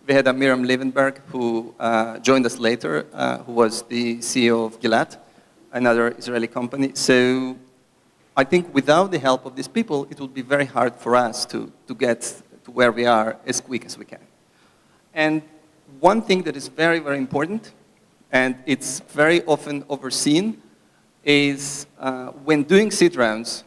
We had Amiram Levenberg, who joined us later, who was the CEO of Gilat, another Israeli company. So I think without the help of these people, it would be very hard for us to get to where we are as quick as we can. And one thing that is very, very important, and it's very often overseen, is when doing seed rounds,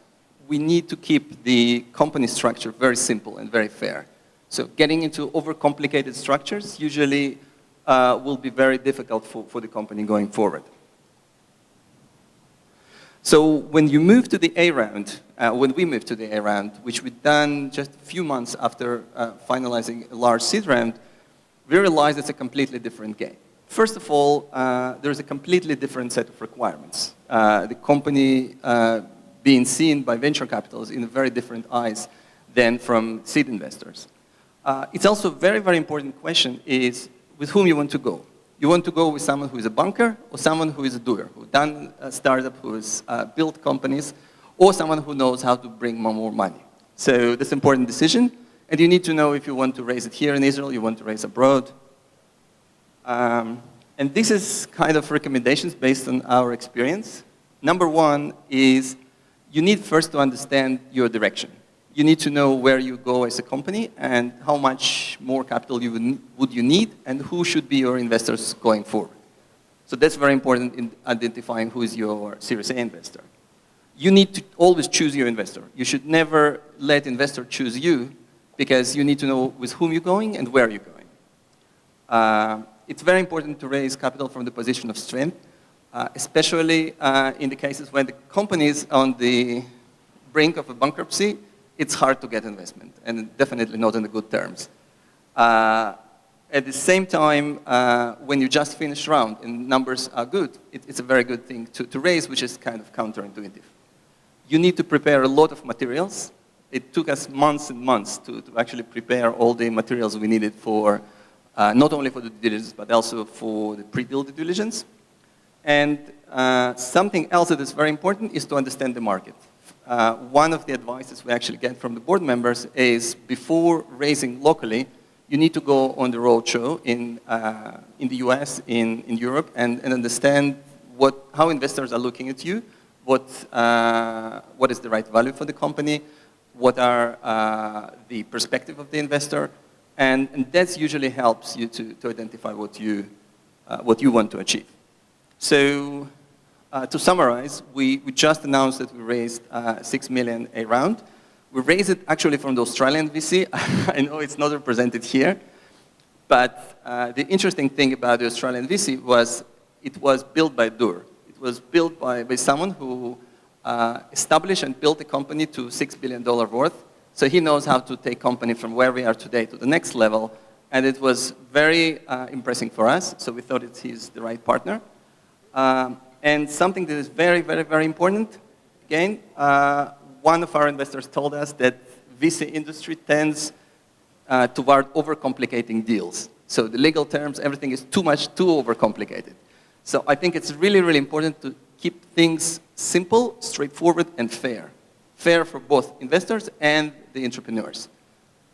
we need to keep the company structure very simple and very fair. So getting into overcomplicated structures usually will be very difficult for the company going forward. So when you move to the A round, when we moved to the A round, which we'd done just a few months after finalizing a large seed round, we realized it's a completely different game. First of all, there's a completely different set of requirements. The company being seen by venture capitals in a very different eyes than from seed investors. It's also a very, very important question is with whom you want to go. You want to go with someone who is a banker or someone who is a doer, who's done a startup, who has built companies, or someone who knows how to bring more money. So that's an important decision. And you need to know if you want to raise it here in Israel, you want to raise abroad. And this is kind of recommendations based on our experience. Number one is you need first to understand your direction. You need to know where you go as a company and how much more capital would you need and who should be your investors going forward. So that's very important in identifying who is your Series A investor. You need to always choose your investor. You should never let investor choose you because you need to know with whom you're going and where you're going. It's very important to raise capital from the position of strength, especially in the cases when the company is on the brink of a bankruptcy. It's hard to get investment, and definitely not in the good terms. At the same time, when you just finish round and numbers are good, it's a very good thing to raise, which is kind of counterintuitive. You need to prepare a lot of materials. It took us months and months to actually prepare all the materials we needed for, not only for the due diligence, but also for the pre-deal due diligence. And something else that is very important is to understand the market. One of the advices we actually get from the board members is before raising locally, you need to go on the roadshow in the US, in Europe, and understand how investors are looking at you, what is the right value for the company, what are the perspective of the investor, and that usually helps you to identify what you want to achieve. So to summarize, we just announced that we raised 6 million a round. We raised it actually from the Australian VC. I know it's not represented here, but the interesting thing about the Australian VC was it was built by doer. It was built by someone who established and built a company to $6 billion worth. So he knows how to take company from where we are today to the next level, and it was very impressive for us, so we thought he's the right partner. And something that is very, very, very important, again, one of our investors told us that VC industry tends toward overcomplicating deals. So the legal terms, everything is too overcomplicated. So I think it's really, really important to keep things simple, straightforward, and fair. Fair for both investors and the entrepreneurs.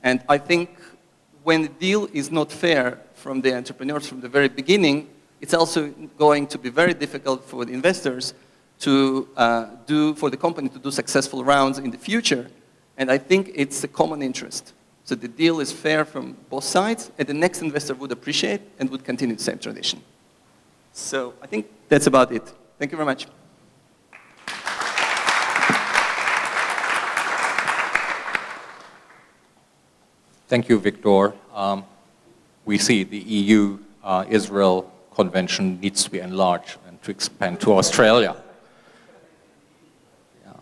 And I think when the deal is not fair from the entrepreneurs from the very beginning, it's also going to be very difficult for the investors for the company to do successful rounds in the future. And I think it's a common interest. So the deal is fair from both sides, and the next investor would appreciate and would continue the same tradition. So I think that's about it. Thank you very much. Thank you, Victor. We see the EU-Israel convention needs to be enlarged and to expand to Australia. Yeah.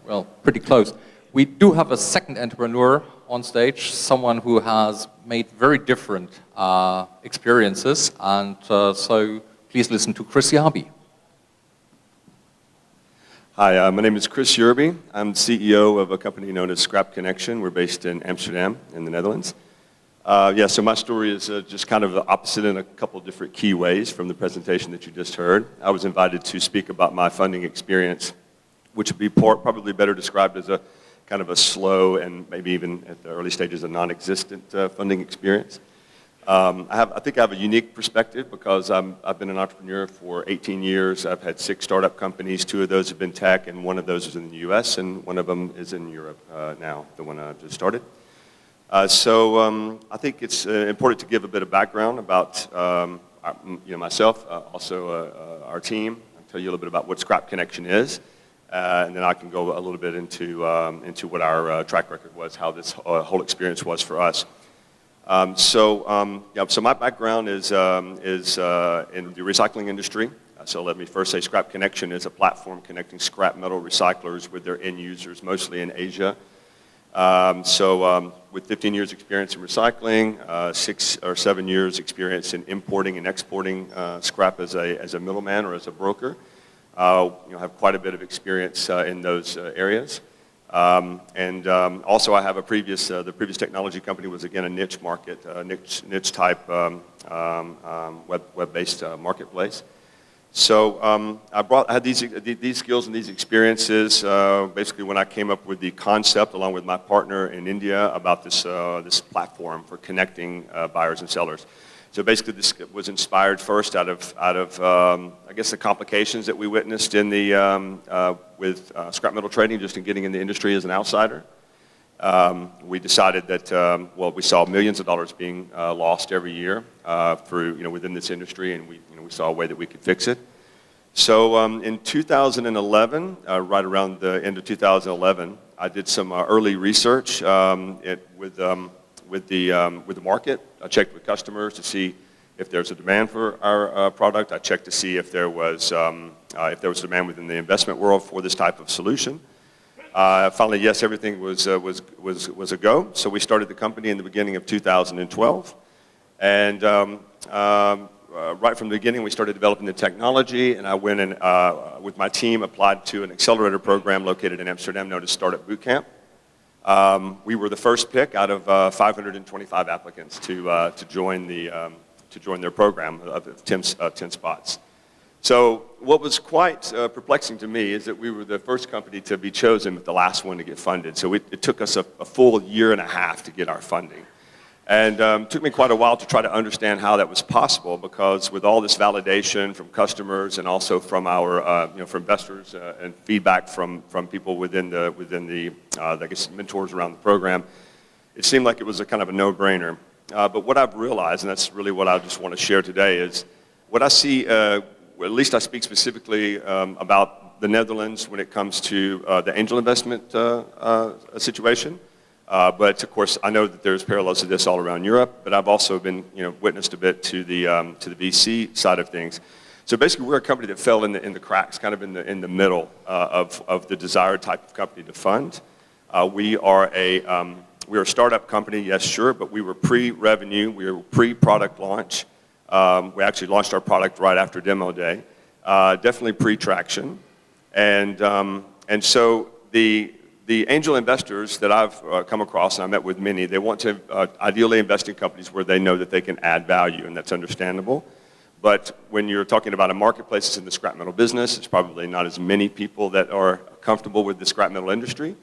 Well, pretty close. We do have a second entrepreneur on stage, someone who has made very different experiences, and so please listen to Chris Yerbey. Hi, my name is Chris Yerbey. I'm the CEO of a company known as Scrap Connection. We're based in Amsterdam in the Netherlands. So my story is just kind of the opposite in a couple of different key ways from the presentation that you just heard. I was invited to speak about my funding experience, which would be probably better described as kind of a slow and maybe even at the early stages a non-existent funding experience. I think I have a unique perspective because I've been an entrepreneur for 18 years. I've had 6 startup companies. 2 of those have been tech, and 1 of those is in the U.S., and 1 of them is in Europe now, the one I just started. So I think it's important to give a bit of background about myself, also our team. I'll tell you a little bit about what Scrap Connection is, and then I can go a little bit into what our track record was, how this whole experience was for us. So my background is in the recycling industry. So let me first say Scrap Connection is a platform connecting scrap metal recyclers with their end users, mostly in Asia. With 15 years experience in recycling, 6 or 7 years experience in importing and exporting scrap as a middleman or as a broker, have quite a bit of experience in those areas. Also I have the previous technology company was again a niche market, niche type web-based marketplace. So I had these skills and these experiences basically when I came up with the concept along with my partner in India about this platform for connecting buyers and sellers. So basically this was inspired first out of I guess the complications that we witnessed in with scrap metal trading, just in getting in the industry as an outsider. We decided that we saw millions of dollars being lost every year through within this industry, and we saw a way that we could fix it. So in 2011, right around the end of 2011, I did some early research with the market. I checked with customers to see if there's a demand for our product. I checked to see if there was demand within the investment world for this type of solution. Finally, yes, everything was a go. So we started the company in the beginning of 2012, and right from the beginning, we started developing the technology. And I went and with my team applied to an accelerator program located in Amsterdam known as Startup Bootcamp. We were the first pick out of 525 applicants to join their program of 10 spots. So what was quite perplexing to me is that we were the first company to be chosen, but the last one to get funded. So it took us a full year and a half to get our funding. And it took me quite a while to try to understand how that was possible, because with all this validation from customers and also from our from investors and feedback from people within the I guess mentors around the program, it seemed like it was a kind of a no-brainer. But what I've realized, and that's really what I just want to share today, is what I see. At least I speak specifically about the Netherlands when it comes to the angel investment situation. But of course, I know that there's parallels to this all around Europe. But I've also been, witnessed a bit to the VC side of things. So basically, we're a company that fell in the cracks, kind of in the middle of the desired type of company to fund. We are a startup company, yes, sure, but we were pre-revenue, we were pre-product launch. We actually launched our product right after demo day. Definitely pre-traction, and so the angel investors that I've come across, and I met with many, they want to ideally invest in companies where they know that they can add value, and that's understandable. But when you're talking about a marketplace that's in the scrap metal business, it's probably not as many people that are comfortable with the scrap metal industry.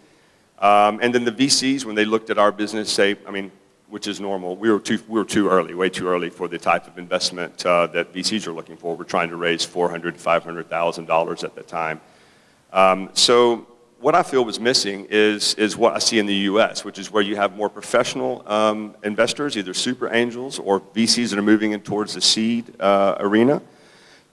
And then the VCs, when they looked at our business, say, which is normal, we were too early, way too early for the type of investment that VCs are looking for. We're trying to raise $400,000 to $500,000 at the time. So what I feel was missing is what I see in the U.S., which is where you have more professional investors, either super angels or VCs that are moving in towards the seed arena.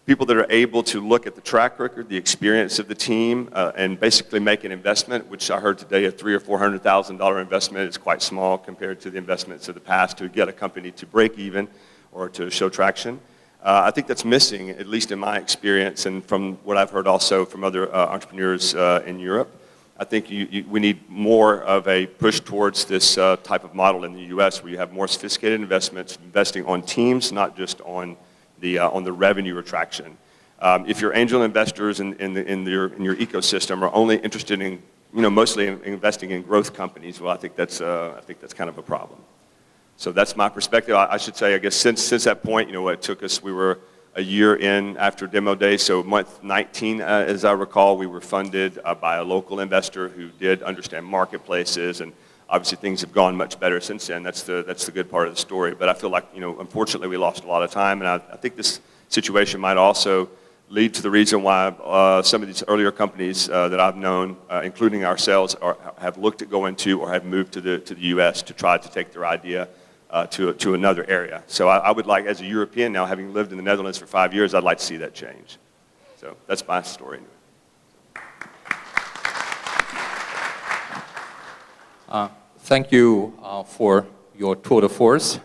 People that are able to look at the track record, the experience of the team, and basically make an investment, which I heard today a $300,000 or $400,000 investment is quite small compared to the investments of the past to get a company to break even or to show traction. I think that's missing, at least in my experience, and from what I've heard also from other entrepreneurs in Europe. I think we need more of a push towards this type of model in the U.S. where you have more sophisticated investments, investing on teams, not just on the revenue attraction. If your angel investors in your ecosystem are only interested in mostly investing in growth companies, well, I think that's kind of a problem. So that's my perspective. I should say, I guess since that point, it took us. We were a year in after demo day. So month 19, as I recall, we were funded by a local investor who did understand marketplaces, and obviously things have gone much better since then. That's the good part of the story. But I feel like, unfortunately we lost a lot of time, and I think this situation might also lead to the reason why some of these earlier companies that I've known, including ourselves, have looked at going to or have moved to the U.S. to try to take their idea to another area. So I would like, as a European now, having lived in the Netherlands for 5 years, I'd like to see that change. So that's my story. Thank you for your tour de force.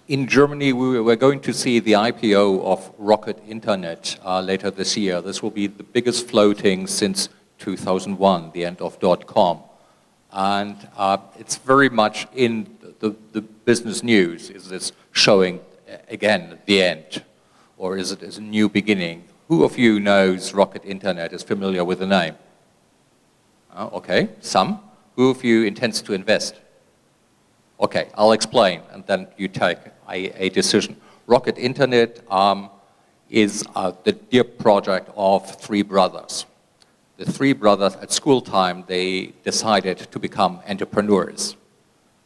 In Germany, we're going to see the IPO of Rocket Internet later this year. This will be the biggest floating since 2001, the end of .com. And it's very much in the business news. Is this showing, again, the end? Or is it a new beginning? Who of you knows Rocket Internet, is familiar with the name? Okay, some. Who of you intends to invest? Okay, I'll explain, and then you take a decision. Rocket Internet is the dear project of three brothers. The three brothers at school time, they decided to become entrepreneurs,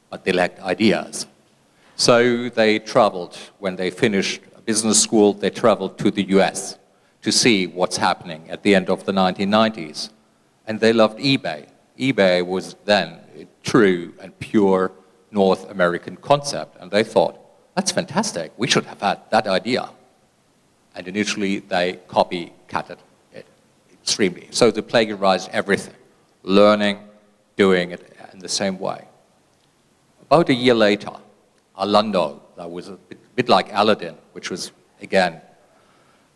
but they lacked ideas. So they traveled, when they finished business school, they traveled to the US to see what's happening at the end of the 1990s. And they loved eBay. eBay was then a true and pure North American concept, and they thought, that's fantastic, we should have had that idea. And initially they copycatted it extremely. So they plagiarized everything, learning, doing it in the same way. About a year later, Alando, that was a bit like Aladdin, which was, again,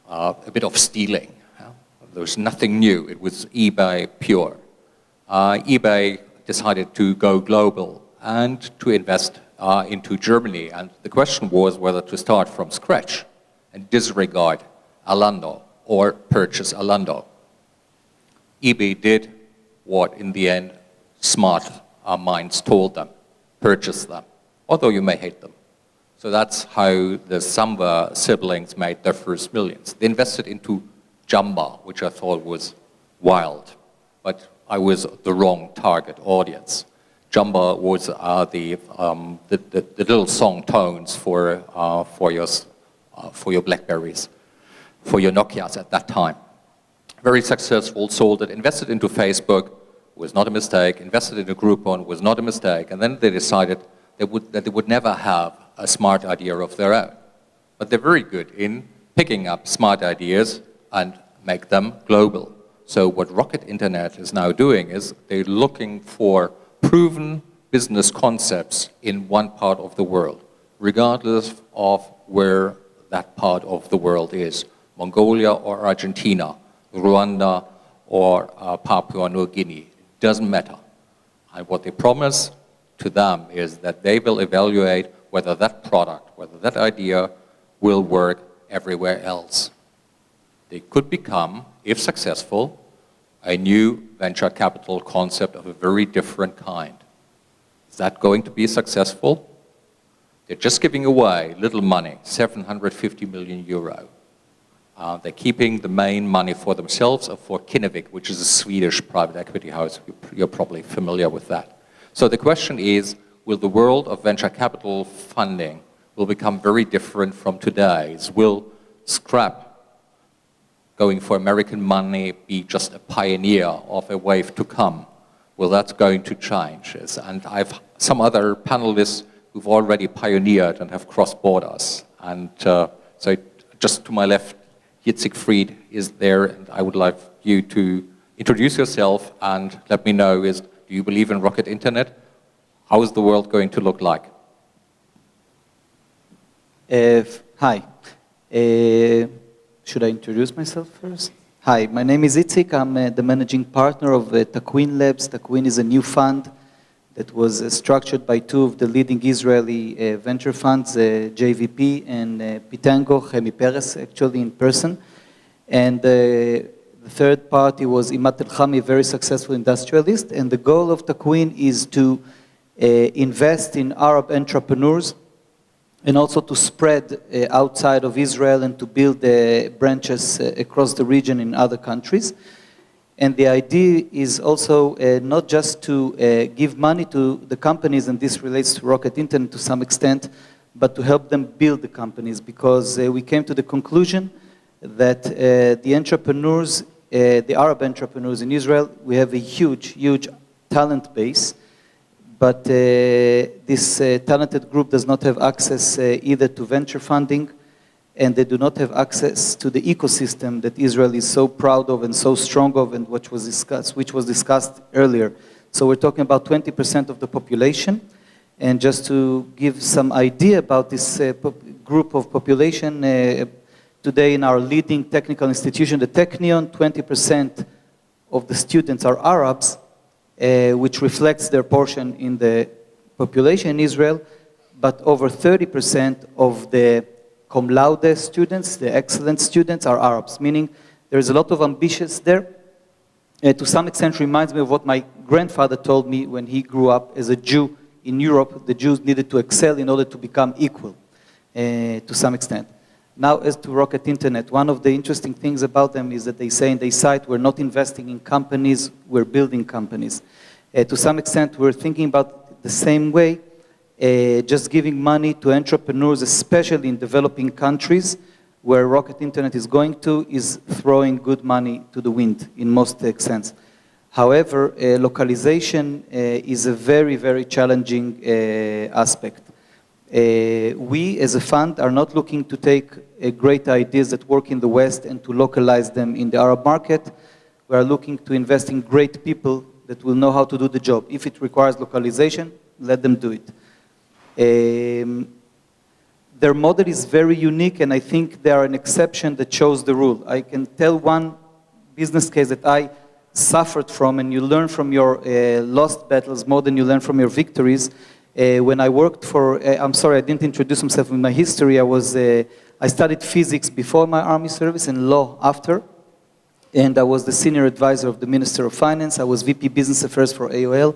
a bit of stealing. There was nothing new, it was eBay pure. eBay decided to go global and to invest into Germany. And the question was whether to start from scratch and disregard Alando or purchase Alando. eBay did what, in the end, smart minds told them: purchase them, although you may hate them. So that's how the Samba siblings made their first millions. They invested into Jamba, which I thought was wild, but I was the wrong target audience. Jamba was the little song tones for your Blackberries, for your Nokias at that time. Very successful, sold it, invested into Facebook, was not a mistake, invested into Groupon, was not a mistake, and then they decided that they would never have a smart idea of their own. But they're very good in picking up smart ideas and make them global. So what Rocket Internet is now doing is they're looking for proven business concepts in one part of the world, regardless of where that part of the world is, Mongolia or Argentina, Rwanda or Papua New Guinea, it doesn't matter. And what they promise to them is that they will evaluate whether that product, whether that idea will work everywhere else. They could become, if successful, a new venture capital concept of a very different kind. Is that going to be successful? They're just giving away little money, 750 million euro. They're keeping the main money for themselves or for Kinnevik, which is a Swedish private equity house. You're probably familiar with that. So the question is, will the world of venture capital funding will become very different from today's? Will scrap going for American money be just a pioneer of a wave to come? Well, that's going to change. And I've some other panelists who've already pioneered and have crossed borders. And so just to my left, Yitzhak Fried is there, and I would like you to introduce yourself and let me know, do you believe in Rocket Internet? How is the world going to look like? Hi. Should I introduce myself first? Hi, my name is Itzik. I'm the managing partner of Takwin Labs. Takwin is a new fund that was structured by two of the leading Israeli venture funds, JVP and Pitango, Chemi Peres, actually in person. And the third party was Imat El-Khami, a very successful industrialist. And the goal of Takwin is to invest in Arab entrepreneurs and also to spread outside of Israel and to build branches across the region in other countries. And the idea is also not just to give money to the companies, and this relates to Rocket Internet to some extent, but to help them build the companies, because we came to the conclusion that the entrepreneurs, the Arab entrepreneurs in Israel, we have a huge talent base, but this talented group does not have access either to venture funding, and they do not have access to the ecosystem that Israel is so proud of and so strong of, and which was discussed earlier. So we're talking about 20% of the population. And just to give some idea about this group of population, today in our leading technical institution, the Technion, 20% of the students are Arabs, which reflects their portion in the population in Israel, but over 30% of the cum laude students, the excellent students, are Arabs, meaning there's a lot of ambitions there. To some extent reminds me of what my grandfather told me when he grew up as a Jew in Europe. The Jews needed to excel in order to become equal, to some extent. Now, as to Rocket Internet, one of the interesting things about them is that they say in their site, we're not investing in companies, we're building companies. To some extent, we're thinking about the same way, just giving money to entrepreneurs, especially in developing countries, where Rocket Internet is going to, is throwing good money to the wind in most sense. However, localization is a very challenging aspect. We, as a fund, are not looking to take great ideas that work in the West and to localize them in the Arab market. We are looking to invest in great people that will know how to do the job. If it requires localization, let them do it. Their model is very unique, and I think they are an exception that shows the rule. I can tell one business case that I suffered from, and you learn from your lost battles more than you learn from your victories. When I worked for, I'm sorry, I didn't introduce myself in my history. I studied physics before my army service and law after, and I was the senior advisor of the Minister of Finance. I was VP Business Affairs for AOL,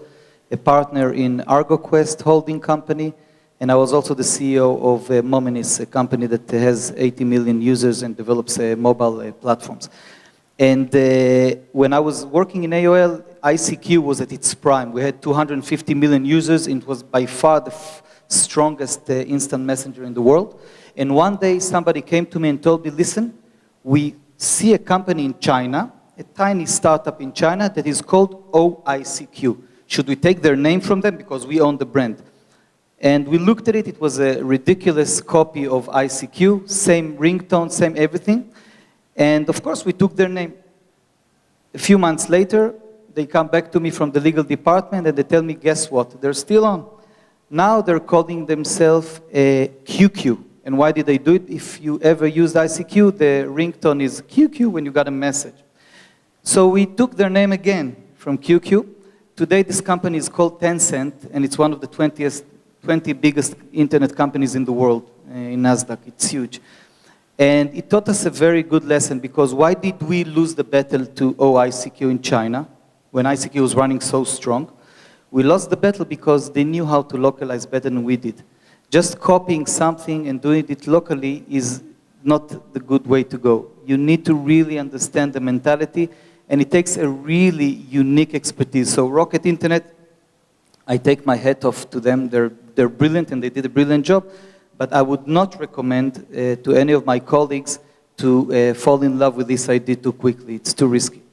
a partner in ArgoQuest holding company, and I was also the CEO of Momenis, a company that has 80 million users and develops mobile platforms. And when I was working in AOL, ICQ was at its prime. We had 250 million users, and it was by far the strongest instant messenger in the world. And one day somebody came to me and told me, listen, we see a company in China, a tiny startup in China that is called OICQ. Should we take their name from them because we own the brand? And we looked at it, it was a ridiculous copy of ICQ, same ringtone, same everything. And of course, we took their name. A few months later, they come back to me from the legal department and they tell me, guess what? They're still on. Now they're calling themselves QQ. And why did they do it? If you ever used ICQ, the ringtone is QQ when you got a message. So we took their name again from QQ. Today, this company is called Tencent, and it's one of the 20 biggest internet companies in the world, in NASDAQ. It's huge. And it taught us a very good lesson, because why did we lose the battle to OICQ in China when ICQ was running so strong? We lost the battle because they knew how to localize better than we did. Just copying something and doing it locally is not the good way to go. You need to really understand the mentality, and it takes a really unique expertise. So Rocket Internet, I take my hat off to them. They're brilliant, and they did a brilliant job. But I would not recommend to any of my colleagues to fall in love with this idea too quickly. It's too risky.